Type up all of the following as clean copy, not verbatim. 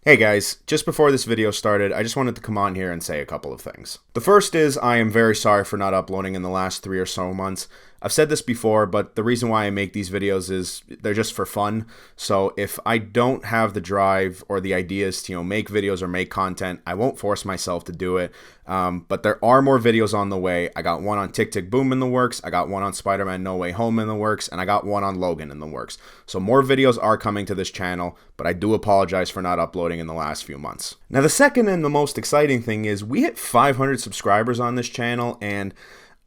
Hey guys, just before this video started, I just wanted to come on here and say a couple of things. The first is I am very sorry for not uploading in the last 3 or so months. I've said this before, but the reason why I make these videos is they're just for fun. So if I don't have the drive or the ideas to, make videos or make content, I won't force myself to do it. But there are more videos on the way. I got one on Tick Tick Boom in the works. I got one on Spider-Man No Way Home in the works. And I got one on Logan in the works. So more videos are coming to this channel, but I do apologize for not uploading in the last few months. Now the second and the most exciting thing is we hit 500 subscribers on this channel, and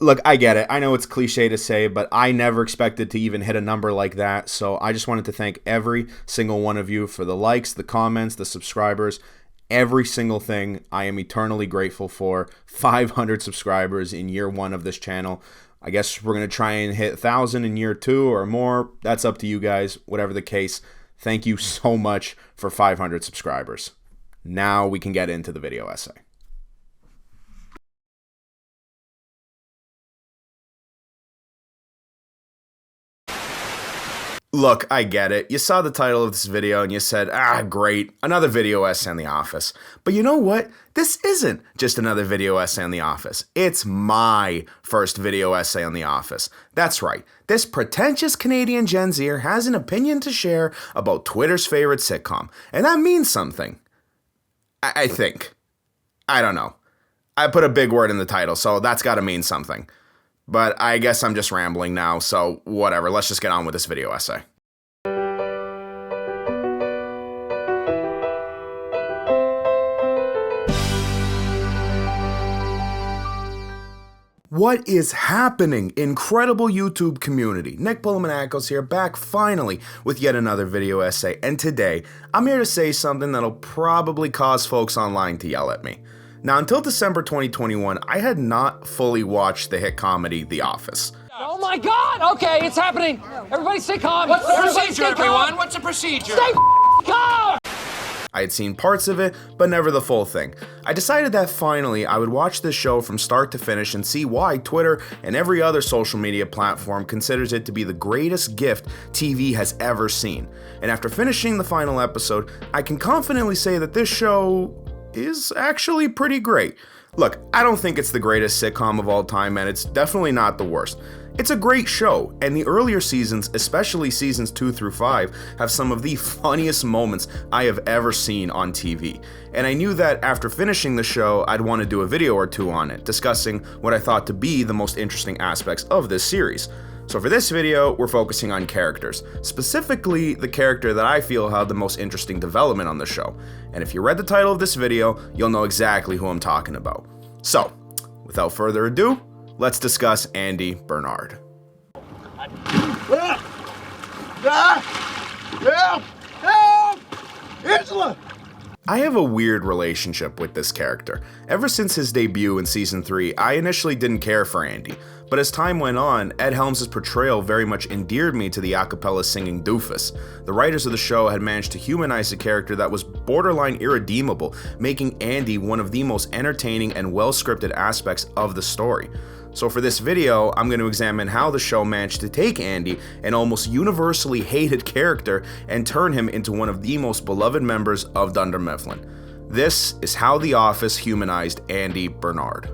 look, I get it. I know it's cliche to say, but I never expected to even hit a number like that. So I just wanted to thank every single one of you for the likes, the comments, the subscribers, every single thing. I am eternally grateful for. 500 subscribers in year 1 of this channel. I guess we're going to try and hit 1,000 in year 2 or more. That's up to you guys, whatever the case. Thank you so much for 500 subscribers. Now we can get into the video essay. Look, I get it. You saw the title of this video and you said, great, another video essay on The Office. But you know what? This isn't just another video essay on The Office. It's my first video essay on The Office. That's right. This pretentious Canadian Gen Zer has an opinion to share about Twitter's favorite sitcom. And that means something. I think. I don't know. I put a big word in the title, so that's got to mean something. But I guess I'm just rambling now, so whatever. Let's just get on with this video essay. What is happening? Incredible YouTube community. Nick Pullamanakos here, back finally with yet another video essay, and today I'm here to say something that'll probably cause folks online to yell at me. Now, until December 2021, I had not fully watched the hit comedy The Office. Oh my God! Okay, it's happening. Everybody stay calm. What's the procedure, everyone? What's the procedure? Stay calm! I had seen parts of it, but never the full thing. I decided that finally I would watch this show from start to finish and see why Twitter and every other social media platform considers it to be the greatest gift TV has ever seen. And after finishing the final episode, I can confidently say that this show is actually pretty great. Look, I don't think it's the greatest sitcom of all time, and it's definitely not the worst. It's a great show, and the earlier seasons, especially seasons 2 through 5, have some of the funniest moments I have ever seen on TV. And I knew that after finishing the show, I'd want to do a video or two on it, discussing what I thought to be the most interesting aspects of this series. So for this video, we're focusing on characters, specifically the character that I feel had the most interesting development on the show. And if you read the title of this video, you'll know exactly who I'm talking about. So, without further ado, let's discuss Andy Bernard. Help! Angela! I have a weird relationship with this character. Ever since his debut in season 3, I initially didn't care for Andy, but as time went on, Ed Helms' portrayal very much endeared me to the a cappella singing doofus. The writers of the show had managed to humanize a character that was borderline irredeemable, making Andy one of the most entertaining and well-scripted aspects of the story. So for this video, I'm going to examine how the show managed to take Andy, an almost universally hated character, and turn him into one of the most beloved members of Dunder Mifflin. This is how The Office humanized Andy Bernard.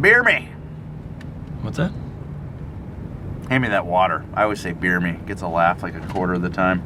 Beer me. What's that? Hand me that water. I always say beer me. Gets a laugh like a quarter of the time.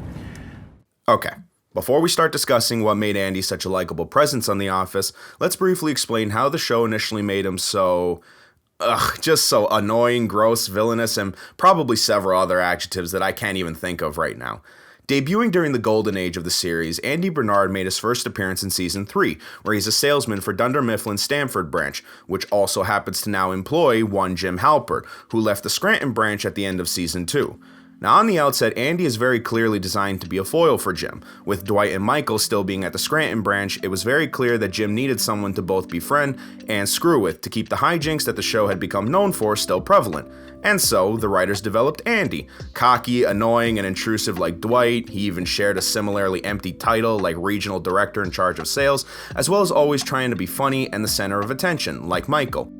Okay. Before we start discussing what made Andy such a likable presence on The Office, let's briefly explain how the show initially made him just so annoying, gross, villainous, and probably several other adjectives that I can't even think of right now. Debuting during the golden age of the series, Andy Bernard made his first appearance in season 3, where he's a salesman for Dunder Mifflin's Stamford branch, which also happens to now employ one Jim Halpert, who left the Scranton branch at the end of season 2. Now, on the outset, Andy is very clearly designed to be a foil for Jim. With Dwight and Michael still being at the Scranton branch, it was very clear that Jim needed someone to both befriend and screw with to keep the hijinks that the show had become known for still prevalent. And so, the writers developed Andy. Cocky, annoying, and intrusive like Dwight, he even shared a similarly empty title like regional director in charge of sales, as well as always trying to be funny and the center of attention, like Michael.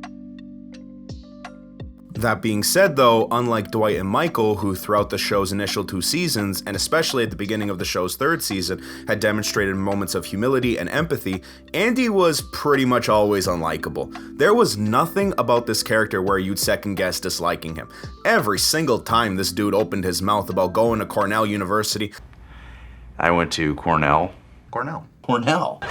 That being said though, unlike Dwight and Michael, who throughout the show's initial 2 seasons, and especially at the beginning of the show's 3rd season, had demonstrated moments of humility and empathy, Andy was pretty much always unlikable. There was nothing about this character where you'd second guess disliking him. Every single time this dude opened his mouth about going to Cornell University. I went to Cornell. Cornell.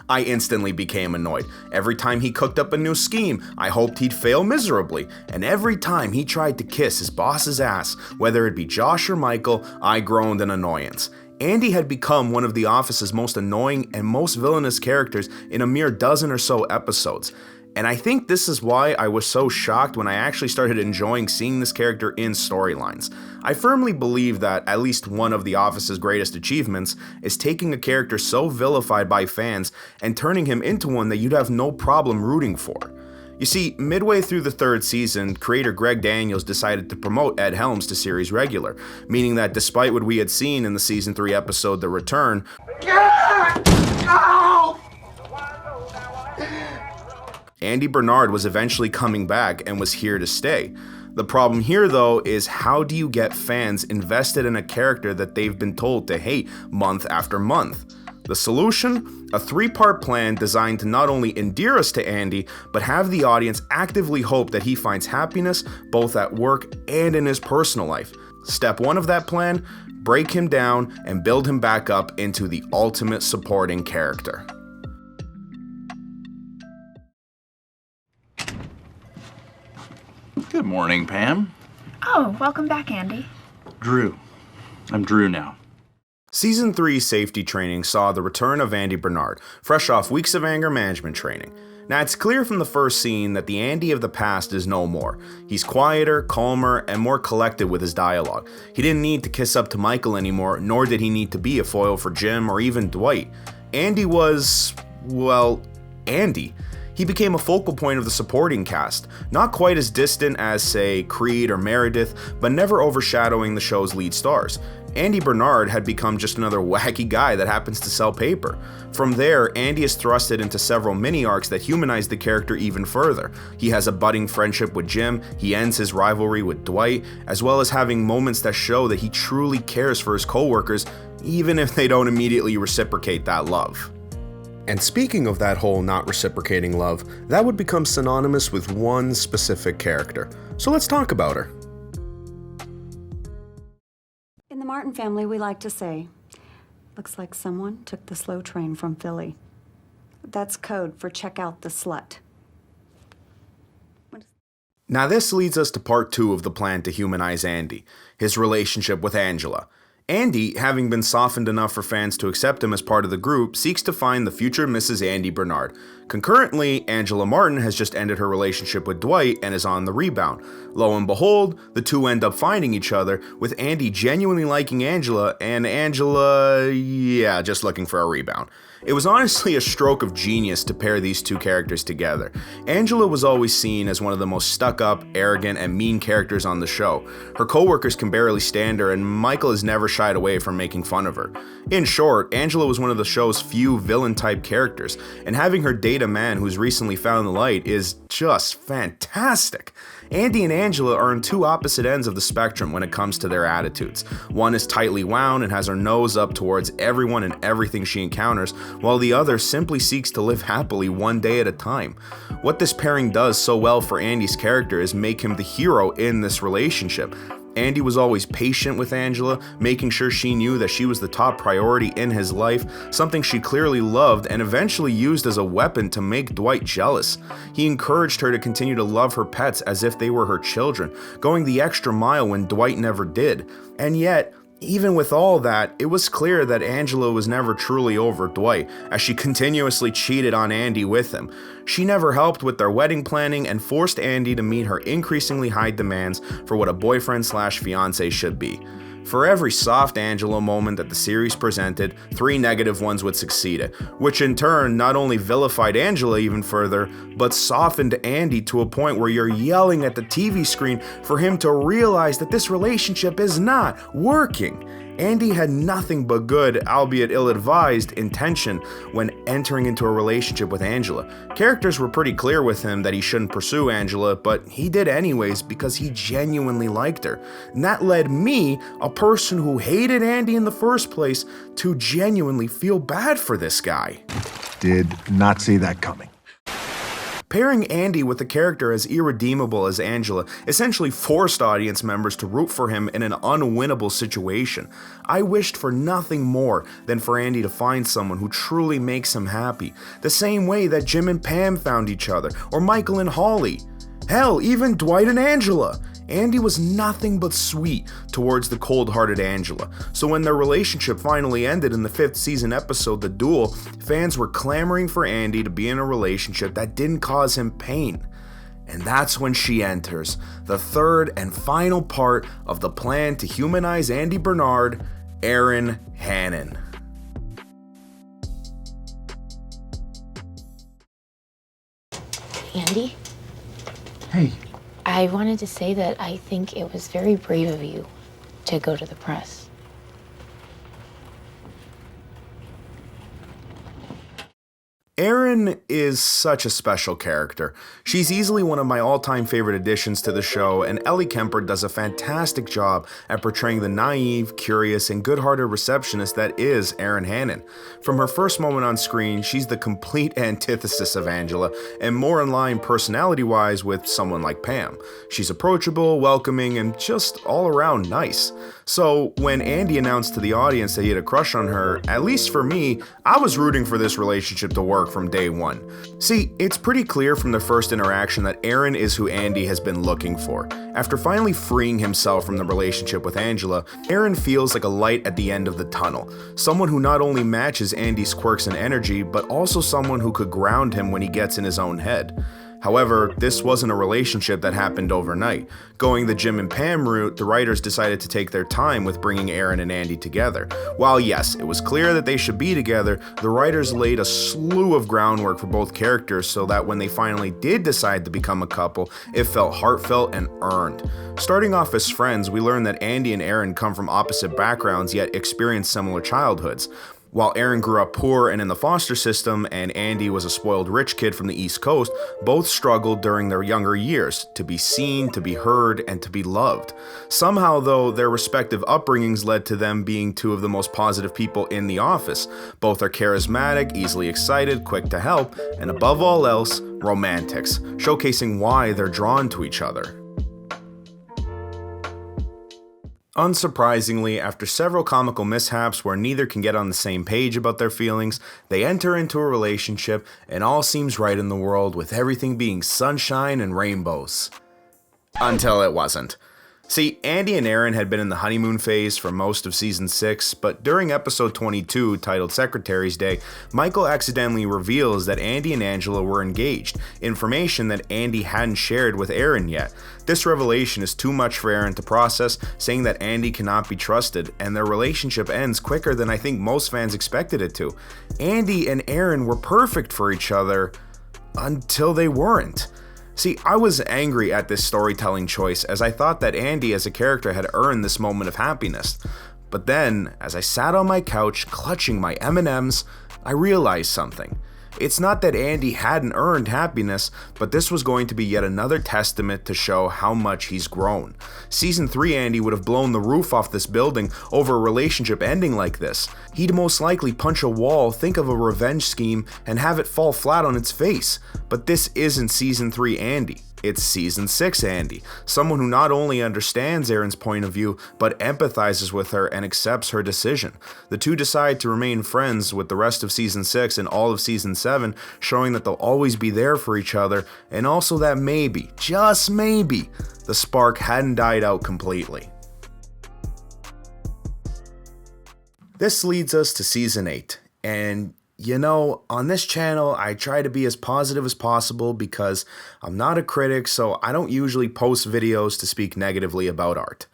I instantly became annoyed. Every time he cooked up a new scheme, I hoped he'd fail miserably. And every time he tried to kiss his boss's ass, whether it be Josh or Michael, I groaned in annoyance. Andy had become one of the office's most annoying and most villainous characters in a mere dozen or so episodes. And I think this is why I was so shocked when I actually started enjoying seeing this character in storylines. I firmly believe that at least one of The Office's greatest achievements is taking a character so vilified by fans and turning him into one that you'd have no problem rooting for. You see, midway through the 3rd season, creator Greg Daniels decided to promote Ed Helms to series regular, meaning that despite what we had seen in the season 3 episode The Return, Andy Bernard was eventually coming back and was here to stay. The problem here though is, how do you get fans invested in a character that they've been told to hate month after month? The solution? A 3-part plan designed to not only endear us to Andy, but have the audience actively hope that he finds happiness both at work and in his personal life. Step 1 of that plan: break him down and build him back up into the ultimate supporting character. Good morning, Pam. Oh, welcome back, Andy. Drew. I'm Drew now. Season 3 safety training saw the return of Andy Bernard, fresh off weeks of anger management training. Now, it's clear from the first scene that the Andy of the past is no more. He's quieter, calmer, and more collected with his dialogue. He didn't need to kiss up to Michael anymore, nor did he need to be a foil for Jim or even Dwight. Andy was, well, Andy. He became a focal point of the supporting cast, not quite as distant as, say, Creed or Meredith, but never overshadowing the show's lead stars. Andy Bernard had become just another wacky guy that happens to sell paper. From there, Andy is thrusted into several mini-arcs that humanize the character even further. He has a budding friendship with Jim, he ends his rivalry with Dwight, as well as having moments that show that he truly cares for his coworkers, even if they don't immediately reciprocate that love. And speaking of that whole not reciprocating love, that would become synonymous with one specific character. So let's talk about her. In the Martin family, we like to say, looks like someone took the slow train from Philly. That's code for check out the slut. Now this leads us to part 2 of the plan to humanize Andy, his relationship with Angela. Andy, having been softened enough for fans to accept him as part of the group, seeks to find the future Mrs. Andy Bernard. Concurrently, Angela Martin has just ended her relationship with Dwight and is on the rebound. Lo and behold, the two end up finding each other, with Andy genuinely liking Angela, and Angela, just looking for a rebound. It was honestly a stroke of genius to pair these two characters together. Angela was always seen as one of the most stuck-up, arrogant, and mean characters on the show. Her coworkers can barely stand her, and Michael has never shied away from making fun of her. In short, Angela was one of the show's few villain-type characters, and having her date a man who's recently found the light is just fantastic. Andy and Angela are on two opposite ends of the spectrum when it comes to their attitudes. One is tightly wound and has her nose up towards everyone and everything she encounters, while the other simply seeks to live happily one day at a time. What this pairing does so well for Andy's character is make him the hero in this relationship. Andy was always patient with Angela, making sure she knew that she was the top priority in his life, something she clearly loved and eventually used as a weapon to make Dwight jealous. He encouraged her to continue to love her pets as if they were her children, going the extra mile when Dwight never did. And yet, even with all that, it was clear that Angela was never truly over Dwight, as she continuously cheated on Andy with him. She never helped with their wedding planning and forced Andy to meet her increasingly high demands for what a boyfriend/fiancé should be. For every soft Angela moment that the series presented, 3 negative ones would succeed it, which in turn not only vilified Angela even further, but softened Andy to a point where you're yelling at the TV screen for him to realize that this relationship is not working. Andy had nothing but good, albeit ill-advised, intention when entering into a relationship with Angela. Characters were pretty clear with him that he shouldn't pursue Angela, but he did anyways because he genuinely liked her. And that led me, a person who hated Andy in the first place, to genuinely feel bad for this guy. Did not see that coming. Pairing Andy with a character as irredeemable as Angela essentially forced audience members to root for him in an unwinnable situation. I wished for nothing more than for Andy to find someone who truly makes him happy, the same way that Jim and Pam found each other, or Michael and Holly. Hell, even Dwight and Angela. Andy was nothing but sweet towards the cold-hearted Angela, so when their relationship finally ended in the 5th season episode The Duel, fans were clamoring for Andy to be in a relationship that didn't cause him pain. And that's when she enters, the third and final part of the plan to humanize Andy Bernard, Erin Hannon. Andy? Hey. I wanted to say that I think it was very brave of you to go to the press. Erin is such a special character. She's easily one of my all-time favorite additions to the show, and Ellie Kemper does a fantastic job at portraying the naive, curious, and good-hearted receptionist that is Erin Hannon. From her first moment on screen, she's the complete antithesis of Angela, and more in line personality-wise with someone like Pam. She's approachable, welcoming, and just all-around nice. So when Andy announced to the audience that he had a crush on her, at least for me, I was rooting for this relationship to work from day one. See, it's pretty clear from the first interaction that Erin is who Andy has been looking for. After finally freeing himself from the relationship with Angela, Erin feels like a light at the end of the tunnel. Someone who not only matches Andy's quirks and energy, but also someone who could ground him when he gets in his own head. However, this wasn't a relationship that happened overnight. Going the Jim and Pam route, the writers decided to take their time with bringing Erin and Andy together. While yes, it was clear that they should be together, the writers laid a slew of groundwork for both characters so that when they finally did decide to become a couple, it felt heartfelt and earned. Starting off as friends, we learned that Andy and Erin come from opposite backgrounds yet experience similar childhoods. While Erin grew up poor and in the foster system, and Andy was a spoiled rich kid from the East Coast, both struggled during their younger years to be seen, to be heard, and to be loved. Somehow, though, their respective upbringings led to them being two of the most positive people in the office. Both are charismatic, easily excited, quick to help, and above all else, romantics, showcasing why they're drawn to each other. Unsurprisingly, after several comical mishaps where neither can get on the same page about their feelings, they enter into a relationship and all seems right in the world with everything being sunshine and rainbows. Until it wasn't. See, Andy and Erin had been in the honeymoon phase for most of season 6, but during episode 22, titled Secretary's Day, Michael accidentally reveals that Andy and Angela were engaged, information that Andy hadn't shared with Erin yet. This revelation is too much for Erin to process, saying that Andy cannot be trusted, and their relationship ends quicker than I think most fans expected it to. Andy and Erin were perfect for each other, until they weren't. See, I was angry at this storytelling choice as I thought that Andy as a character had earned this moment of happiness. But then, as I sat on my couch clutching my M&Ms, I realized something. It's not that Andy hadn't earned happiness, but this was going to be yet another testament to show how much he's grown. Season 3 Andy would have blown the roof off this building over a relationship ending like this. He'd most likely punch a wall, think of a revenge scheme, and have it fall flat on its face. But this isn't Season 3 Andy. It's Season 6 Andy, someone who not only understands Erin's point of view, but empathizes with her and accepts her decision. The two decide to remain friends with the rest of Season 6 and all of Season 7, showing that they'll always be there for each other, and also that maybe, just maybe, the spark hadn't died out completely. This leads us to Season 8, and you know, on this channel, I try to be as positive as possible because I'm not a critic, so I don't usually post videos to speak negatively about art.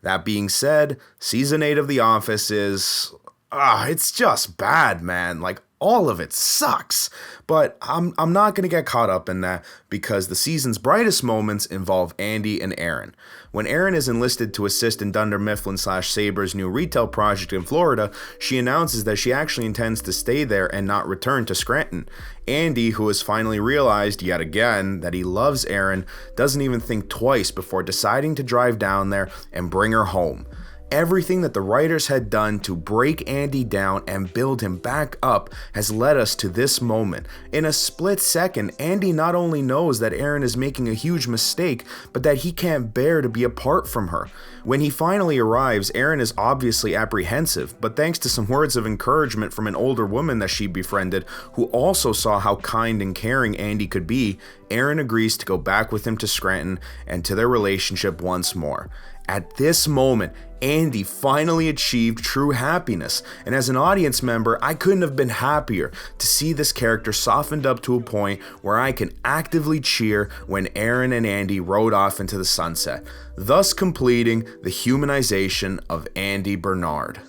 That being said, Season 8 of The Office is... it's just bad, man. Like, all of it sucks. But I'm not going to get caught up in that because the season's brightest moments involve Andy and Erin. When Erin is enlisted to assist in Dunder Mifflin / Saber's new retail project in Florida, she announces that she actually intends to stay there and not return to Scranton. Andy, who has finally realized yet again that he loves Erin, doesn't even think twice before deciding to drive down there and bring her home. Everything that the writers had done to break Andy down and build him back up has led us to this moment. In a split second, Andy not only knows that Erin is making a huge mistake, but that he can't bear to be apart from her. When he finally arrives, Erin is obviously apprehensive, but thanks to some words of encouragement from an older woman that she befriended, who also saw how kind and caring Andy could be, Erin agrees to go back with him to Scranton and to their relationship once more. At this moment, Andy finally achieved true happiness, and as an audience member, I couldn't have been happier to see this character softened up to a point where I can actively cheer when Erin and Andy rode off into the sunset, thus completing the humanization of Andy Bernard.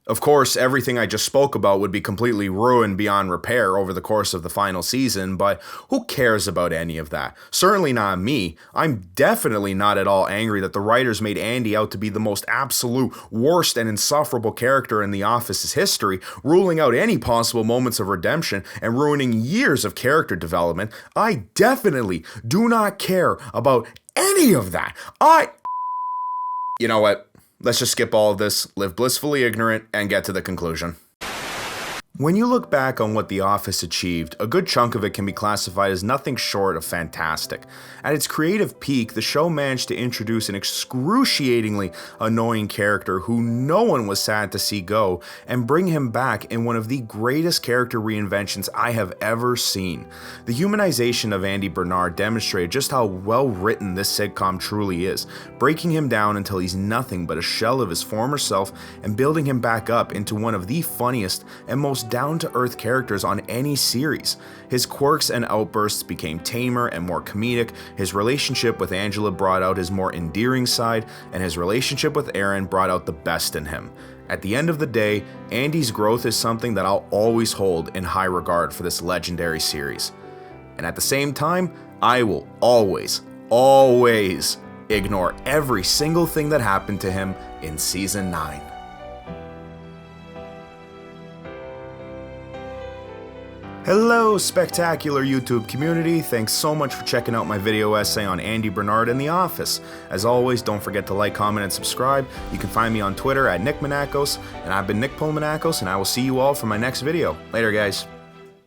Of course, everything I just spoke about would be completely ruined beyond repair over the course of the final season, but who cares about any of that? Certainly not me. I'm definitely not at all angry that the writers made Andy out to be the most absolute worst and insufferable character in The Office's history, ruling out any possible moments of redemption and ruining years of character development. I definitely do not care about any of that. You know what? Let's just skip all of this, live blissfully ignorant, and get to the conclusion. When you look back on what The Office achieved, a good chunk of it can be classified as nothing short of fantastic. At its creative peak, the show managed to introduce an excruciatingly annoying character who no one was sad to see go, and bring him back in one of the greatest character reinventions I have ever seen. The humanization of Andy Bernard demonstrated just how well written this sitcom truly is, breaking him down until he's nothing but a shell of his former self and building him back up into one of the funniest and most down-to-earth characters on any series. His quirks and outbursts became tamer and more comedic, his relationship with Angela brought out his more endearing side, and his relationship with Erin brought out the best in him. At the end of the day, Andy's growth is something that I'll always hold in high regard for this legendary series. And at the same time, I will always ignore every single thing that happened to him in Season 9. Hello, spectacular YouTube community. Thanks so much for checking out my video essay on Andy Bernard and The Office. As always, don't forget to like, comment, and subscribe. You can find me on Twitter at Nick Manakos, and I've been Nick Pulmanakos, and I will see you all for my next video. Later, guys.